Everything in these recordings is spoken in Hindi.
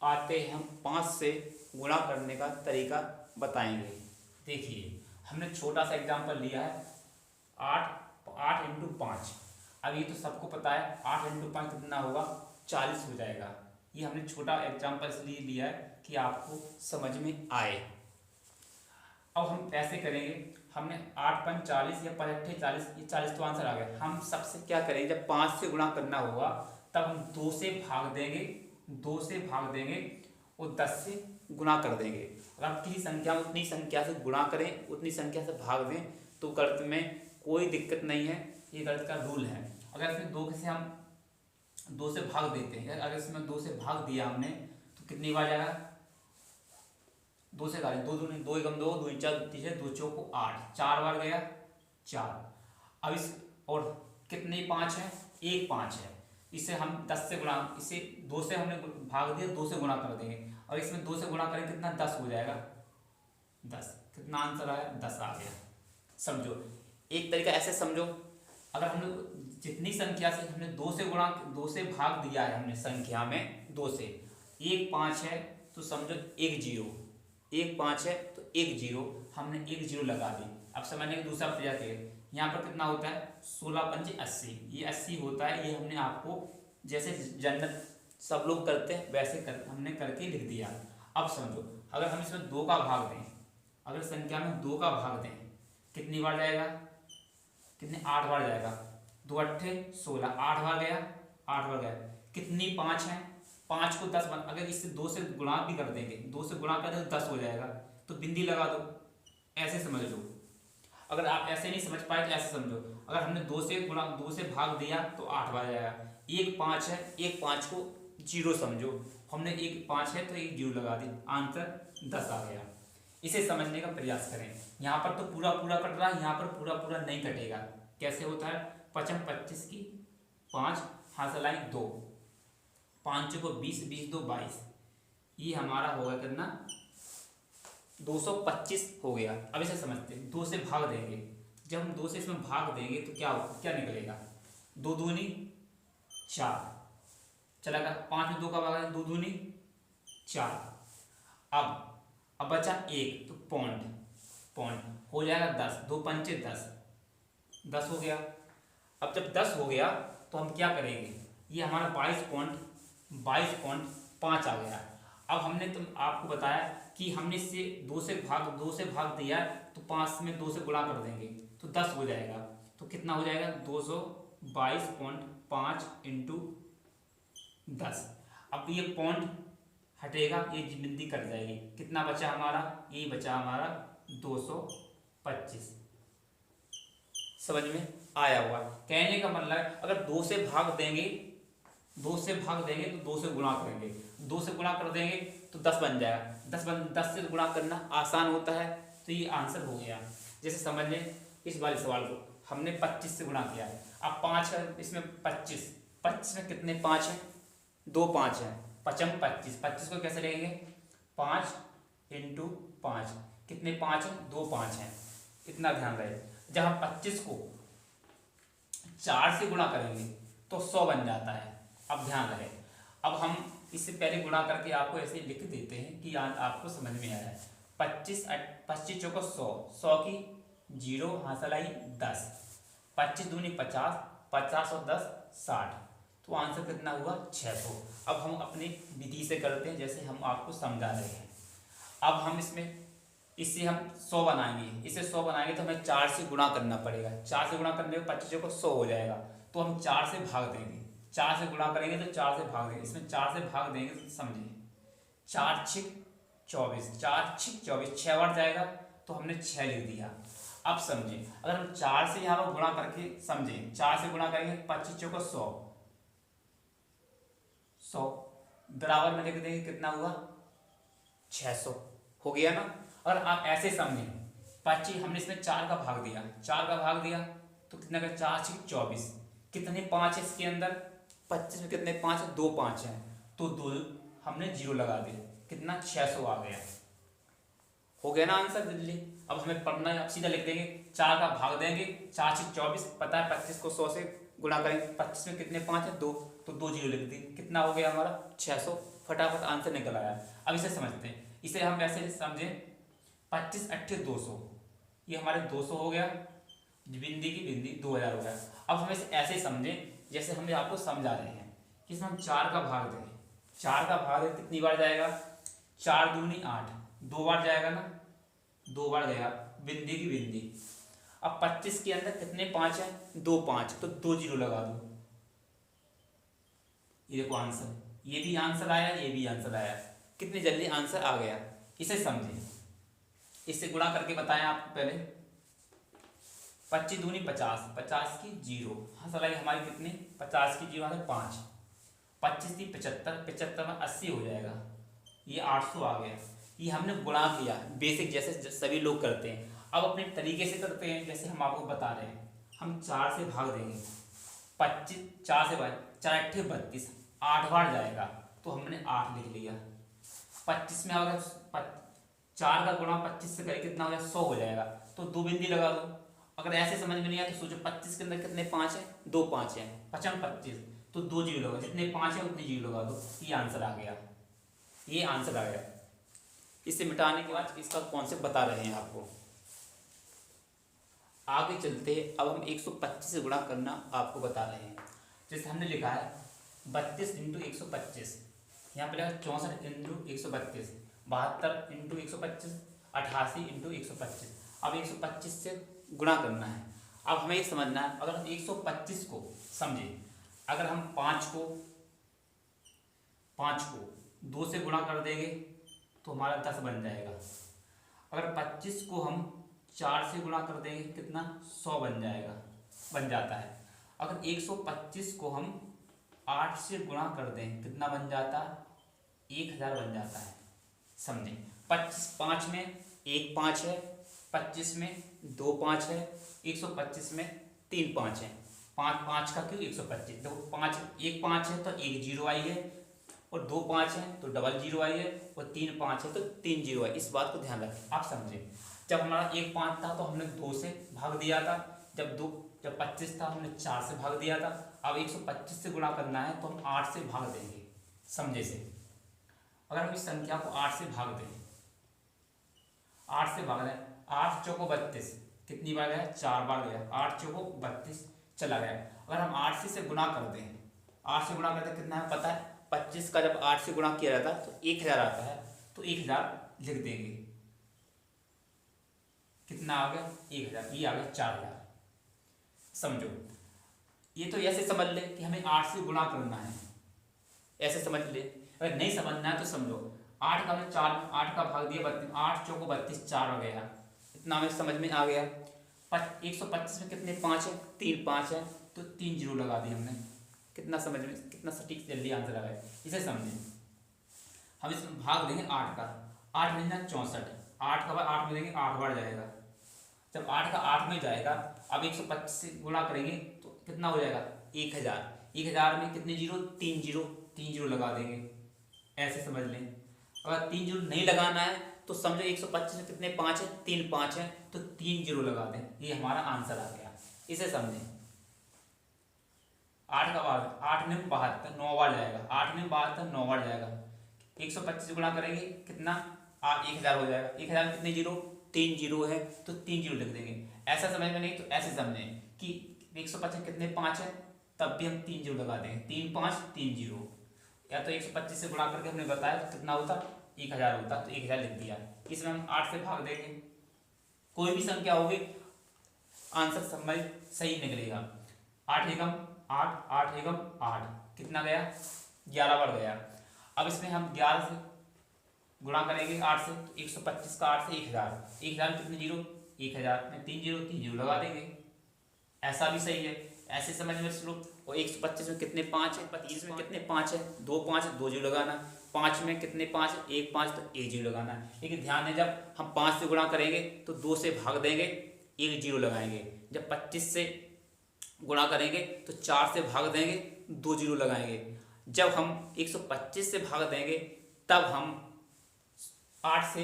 आते हैं हम 5 से गुणा करने का तरीका बताएंगे। देखिए हमने छोटा सा एग्जांपल लिया है 8 इंटू 5। अब ये तो सबको पता है 8 इंटू 5 कितना होगा, 40 हो जाएगा। ये हमने छोटा एग्जांपल इसलिए लिया है कि आपको समझ में आए। अब हम ऐसे करेंगे, हमने 8 5 40 या 5 8 40, ये 40 तो आंसर आ गया। हम सबसे क्या करेंगे, जब 5 से गुणा करना होगा तब हम 2 से भाग देंगे, 2 से भाग देंगे और 10 से गुणा कर देंगे। अगर आप किसी संख्या में उतनी संख्या से गुणा करें, उतनी संख्या से भाग दें तो गणित में कोई दिक्कत नहीं है, ये गणित का रूल है। अगर इसमें 2 से हम 2 से भाग देते हैं, अगर इसमें 2 से भाग दिया हमने तो कितनी बार जाएगा, 2 से गाड़ी 2 दूनी 2 एकम 2 2 4 तीसरे 2 चौको 8, 4 बार गया 4। अब इस और कितने 5 है, 1 5 है। इसे हम 10 से गुणा, इसे 2 से हमने भाग दिया, 2 से गुणा कर देंगे और इसमें 2 से गुणा करें कितना 10 हो जाएगा, 10। कितना आंसर आया, 10 आ गया। समझो एक तरीका ऐसे समझो, अगर हमने जितनी संख्या से हमने 2 से गुणा 2 से भाग दिया है हमने संख्या में 2 से, 1 5 है तो समझो 1 0, 1 5 है तो 1 0, हमने 1 0 लगा दी। अब समझने का दूसरा प्रयास करें, यहाँ पर कितना होता है 16 पंचे 80, ये 80 होता है। ये हमने आपको जैसे जनरल सब लोग करते हैं वैसे हमने करके लिख दिया। अब समझो अगर हम इसमें 2 का भाग दें, अगर संख्या में 2 का भाग दें कितनी बार जाएगा, कितने 8 बार जाएगा, 2 8 16, 8 बार गया, 8 बार गया। कितनी 5 है, 5 को 10 बार, अगर इससे 2 से गुणा भी कर देंगे, 2 से गुणा कर दें तो 10 हो जाएगा, तो बिंदी लगा दो, ऐसे समझ लो। अगर आप ऐसे नहीं समझ पाए तो ऐसे समझो, अगर हमने 2 से गुणा 2 से भाग दिया तो 8 बार जाएगा। 1 5 है, 1 5 को 0 समझो, हमने 1 5 है तो 1 0 लगा दी, आंसर 10 आ गया। इसे समझने का प्रयास करें। यहाँ पर तो पूरा पूरा कट रहा है, यहाँ पर पूरा पूरा नहीं कटेगा। कैसे होता है, 5 25 की 5 हाथ लाई 2, 5 को 20 20 2 22, ये हमारा होगा कितना 225 हो गया। अब इसे समझते हैं, 2 से भाग देंगे, जब हम 2 से इसमें भाग देंगे तो क्या निकलेगा, 2 दूनी 4 चलेगा, 5 में 2 का भाग 2 दूनी 4। अब बचा 1 तो पौंड हो जाएगा 10, 2 पंचे 10, 10 हो गया। अब जब 10 हो गया तो हम क्या करेंगे, ये हमारा 22.5 आ गया। अब हमने तो आपको बताया कि हमने इससे 2 से भाग दिया तो 5 में 2 से गुणा कर देंगे तो 10 हो जाएगा। तो कितना हो जाएगा 222.5 इंटू 10। अब ये पॉइंट हटेगा, ये बिंदी कट जाएगी, कितना बचा हमारा, ये बचा हमारा 225। समझ में आया हुआ, कहने का मतलब अगर 2 से भाग देंगे, 2 से भाग देंगे तो 2 से गुणा करेंगे, 2 से गुणा कर देंगे तो 10 बन जाएगा। 10 से गुणा करना आसान होता है, तो ये आंसर हो गया। जैसे समझ लें इस वाले सवाल को हमने 25 से गुणा किया है। अब 5 है, इसमें 25 में कितने 5 हैं, 2 5 हैं, 5 25, 25 को कैसे लेंगे 5 इंटू 5, कितने 5 हैं, 2 5 हैं। इतना ध्यान रहे, जब हम 25 को 4 से गुणा करेंगे तो 100 बन जाता है। अब ध्यान रहे, अब हम इससे पहले गुणा करके आपको ऐसे लिख देते हैं कि आपको समझ में आया है। 25 चौको 100, 100 की 0 हासिल आई 10, 25 दूनी 50, 50 और 10 60, तो आंसर कितना हुआ 600। अब हम अपनी विधि से करते हैं जैसे हम आपको समझा रहे हैं। अब हम इससे हम 100 बनाएंगे, इसे 100 बनाएंगे तो हमें 4 से गुणा करना पड़ेगा। 4 से गुणा करने में 25 को 100 हो जाएगा, तो हम 4 से भाग देंगे, 4 से गुणा करेंगे तो 4 से भाग देंगे, इसमें 4 से भाग देंगे तो समझिए 4 6 24, 4 6 24, 6 बार जाएगा तो हमने 6 लिख दिया। अब समझिए अगर हम 4 से यहाँ पर गुणा करके समझे, 4 से गुणा करेंगे 25 को 100 बराबर में लिख देंगे, कितना हुआ 600 हो गया ना। अगर आप ऐसे समझें 25, हमने इसमें 4 का भाग दिया, 4 का भाग दिया तो कितना का 4 6 24, कितने 5 है इसके अंदर, 25 में कितने 5 है, 2 5 है, तो 2 हमने 0 लगा दिया, कितना 600 आ गया। हो गया ना आंसर जल्दी। अब हमें पढ़ना है, अब सीधा लिख देंगे, 4 का भाग देंगे, 4 6 24, पता है 25 को 100 से गुणा करेंगे 25 में कितने 5 है 2, तो 2 जीरो लिख देंगे, कितना हो गया हमारा 600, फटाफट आंसर निकल आया। अब इसे समझते हैं, इसे हम ऐसे समझे 25 अट्ठे 200, ये हमारे 200 हो गया, बिंदी की बिंदी 2000 हो गया। अब हम इसे ऐसे समझे जैसे हम आपको समझा रहे हैं कि इसमें हम 4 का भाग दें, 4 का भाग कितनी बार जाएगा, 4 दूनी 8, 2 बार जाएगा ना, 2 बार गया, बिंदी की बिंदी। अब 25 के अंदर कितने 5 है, 2 5, तो 2 जीरो लगा दो, ये देखो आंसर, ये भी आंसर आया, ये भी आंसर आया, कितनी जल्दी आंसर आ गया। इसे समझे, इससे गुणा करके बताएं आपको पहले, 25 दूनी 50, 50 की जीरो, हाँ सलाई हमारी कितनी 50 की जीरो है 5, 25 थी 75, 75 में 80 हो जाएगा, ये 800 आ गया। ये हमने गुणा किया बेसिक जैसे सभी लोग करते हैं। अब अपने तरीके से करते हैं जैसे हम आपको बता रहे हैं, हम 4 से भाग देंगे, 25 4 से भाग, 4 अट्ठे 32, 8 बार जाएगा, तो हमने 8 लिख लिया। 25 में अगर 4 का गुणा 25 से करें कितना हो जाएगा 100 हो जाएगा, तो 2 बिंदी लगा दो। अगर ऐसे समझ में नहीं आया तो सोचो 25 के अंदर कितने 5 है, 2 5 है, 55 25, तो 2 जीरो लगा, जितने 5 है उतने जीरो लगा दो, ये आंसर आ गया, ये आंसर आ गया। इसे मिटाने के बाद इसका कॉन्सेप्ट बता रहे हैं आपको। आगे चलते अब हम 125 से गुणा करना आपको बता रहे हैं। जैसे हमने लिखा है 32 इंटू 125, यहाँ पे लिखा 64 इंटू 132, 72 इंटू 125, 88 इंटू 125। अब 125 से गुणा करना है। अब हमें ये समझना है, अगर हम 125 को समझे, अगर हम 5 को 2 से गुणा कर देंगे तो हमारा 10 बन जाएगा। अगर 25 को हम 4 से गुणा कर देंगे कितना 100 बन जाएगा, बन जाता है। अगर 125 को हम 8 से गुणा कर दें कितना बन जाता, 1000 बन जाता है। समझे, 25 5 में 1 5 है, 25 में 2 5 है, 125 में 3 5 है, 5 5 का क्यों 125, देखो 5 1 5 है तो 1 जीरो आई है, और 2 5 है तो डबल जीरो आई है, और 3 5 है तो 3 जीरो है। इस बात को ध्यान रखें, आप समझे। जब हमारा 1 5 था तो हमने 2 से भाग दिया था, जब 25 था हमने 4 से भाग दिया था। अब 125 से गुणा करना है तो हम 8 से भाग देंगे, समझे से। अगर हम इस संख्या को 8 से भाग दें, 8 से भाग दें, 8 चौको 32, कितनी बार गया 4 बार गया, 8 चौको 32 चला गया। अगर हम 8 से गुणा कर दें, 8 से गुणा करते हैं कितना है पता है, 25 का जब 8 से गुणा किया जाता है तो 1000 आता है, तो 1000 लिख देंगे, कितना आ गया 1000, ये आ गया 4000। समझो, ये तो ऐसे समझ ले कि हमें 8 से गुणा करना है, ऐसे समझ ले। अगर नहीं समझना है तो समझो, 8 का हमने 4 8 का भाग दिया 32, 8 चौको 32 4 हो गया, इतना हमें समझ में आ गया। 125 में कितने 5 है, 3 5 है, तो 3 जीरो लगा दिए हमने, कितना समझ में, कितना सटीक जल्दी आंसर आ गया। इसे समझें, हम इसमें भाग देंगे 8 का, 8 में 64, 8 का 8 में देंगे 8 बार जाएगा, जब 8 का 8 में जाएगा, अब 125 से गुणा करेंगे तो कितना हो जाएगा 1000, 1000 में कितने जीरो 3 जीरो, 3 जीरो लगा देंगे, ऐसे समझ लें। अगर 3 जीरो नहीं लगाना है तो समझो 125 में कितने 5 है, 3 5 है, तो 3 जीरो लगा दें, ये हमारा आंसर आ गया। इसे समझें, 8 का भाग 8 में 72 9 बार जाएगा, 8 में 72 9 बार जाएगा, 125 से गुणा करेंगे कितना 1000 हो जाएगा, 1000 में कितने जीरो 3 जीरो है, तो 3 जीरो लिख देंगे। ऐसा समझ में नहीं तो ऐसे समझें कि 125 कितने 5 है, तब भी हम 3 जीरो लगा देंगे, 3 5 3 जीरो, या तो 125 से गुणा करके हमने बताया तो कितना होता 1000 होता, तो 1000 लिख दिया। इसमें हम 8 से भाग देंगे, कोई भी संख्या होगी आंसर समझ सही निकलेगा। 8 एकम 8, 8 एकम 8, कितना गया 11 बार गया। अब इसमें हम 11 से गुणा करेंगे 8 से, तो 125 का 8 से 1000, 1000 में कितने जीरो 1000 में 3 जीरो, 3 जीरो लगा देंगे, ऐसा भी सही है, ऐसे समझ में चलो। और 125 में कितने 5 है, 25 में कितने 5 है, 2 5 2 जीरो लगाना, 5 में कितने 5 है, 1 5 तो 1 जीरो लगाना। लेकिन ध्यान दें, जब हम 5 से गुणा करेंगे तो 2 से भाग देंगे 1 जीरो लगाएंगे, जब 25 से गुणा करेंगे तो 4 से भाग देंगे 2 जीरो लगाएंगे, जब हम 125 से भाग देंगे तब हम 8 से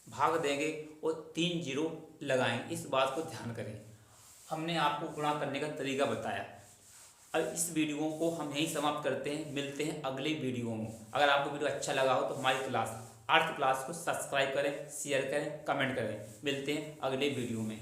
भाग देंगे और 3 जीरो लगाएंगे। इस बात को ध्यान करें, हमने आपको गुणा करने का तरीका बताया, अब इस वीडियो को हम यहीं समाप्त करते हैं, मिलते हैं अगले वीडियो में। अगर आपको वीडियो अच्छा लगा हो तो हमारी क्लास 8th क्लास को सब्सक्राइब करें, शेयर करें, कमेंट करें। मिलते हैं अगले वीडियो में।